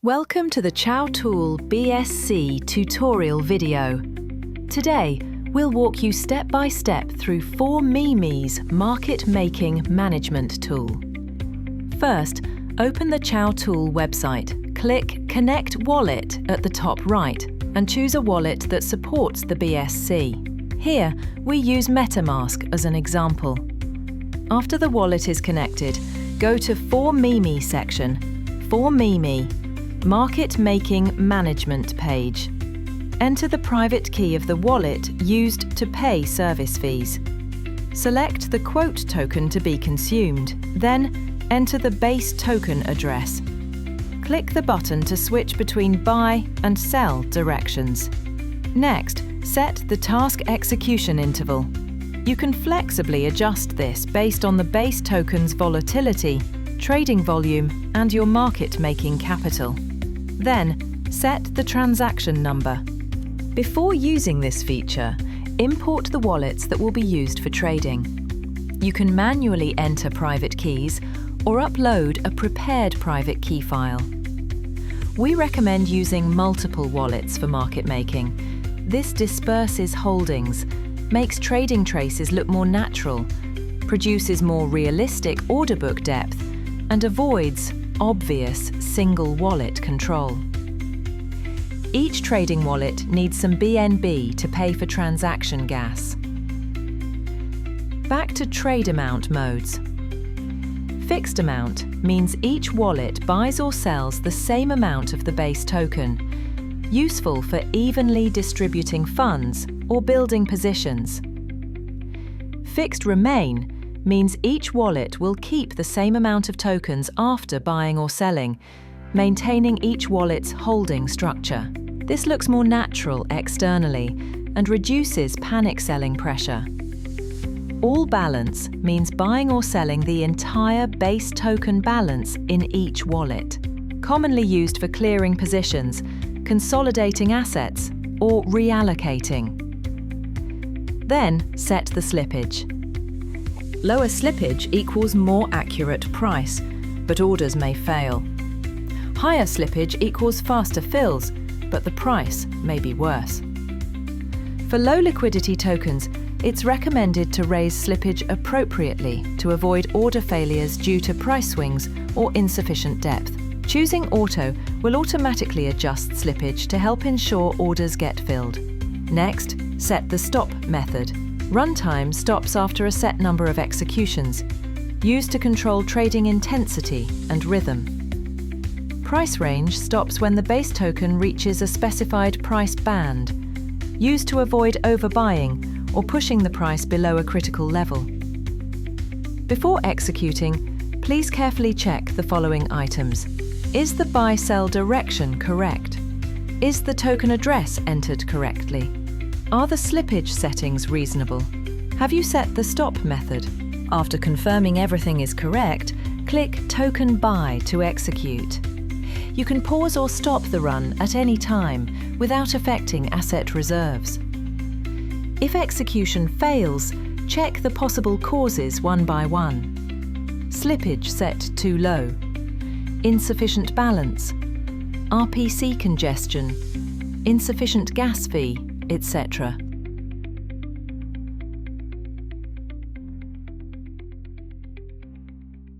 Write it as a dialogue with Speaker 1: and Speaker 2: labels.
Speaker 1: Welcome to the CiaoTool BSc tutorial video. Today, we'll walk you step by step through Fourmeme-listed market making management tool. First, open the CiaoTool website, click Connect Wallet at the top right, and choose a wallet that supports the BSc. Here, we use MetaMask as an example. After the wallet is connected, go to Fourmeme section, Fourmeme, Market Making Management page. Enter the private key of the wallet used to pay service fees. Select the quote token to be consumed, then enter the base token address. Click the button to switch between buy and sell directions. Next, set the task execution interval. You can flexibly adjust this based on the base token's volatility, trading volume, and your market-making capital. Then, set the transaction number. Before using this feature, import the wallets that will be used for trading. You can manually enter private keys or upload a prepared private key file. We recommend using multiple wallets for market making. This disperses holdings, makes trading traces look more natural, produces more realistic order book depth, and avoids obvious single wallet control. Each trading wallet needs some BNB to pay for transaction gas. Back to trade amount modes. Fixed amount means each wallet buys or sells the same amount of the base token, useful for evenly distributing funds or building positions. Fixed remain means each wallet will keep the same amount of tokens after buying or selling, maintaining each wallet's holding structure. This looks more natural externally and reduces panic selling pressure. All balance means buying or selling the entire base token balance in each wallet, commonly used for clearing positions, consolidating assets, or reallocating. Then set the slippage. Lower slippage equals more accurate price, but orders may fail. Higher slippage equals faster fills, but the price may be worse. For low liquidity tokens, it's recommended to raise slippage appropriately to avoid order failures due to price swings or insufficient depth. Choosing Auto will automatically adjust slippage to help ensure orders get filled. Next, set the stop method. Runtime stops after a set number of executions, used to control trading intensity and rhythm. Price range stops when the base token reaches a specified price band, used to avoid overbuying or pushing the price below a critical level. Before executing, please carefully check the following items. Is the buy-sell direction correct? Is the token address entered correctly? Are the slippage settings reasonable? Have you set the stop method? After confirming everything is correct, click Token Buy to execute. You can pause or stop the run at any time without affecting asset reserves. If execution fails, check the possible causes one by one. Slippage set too low, insufficient balance, RPC congestion, insufficient gas fee, etc.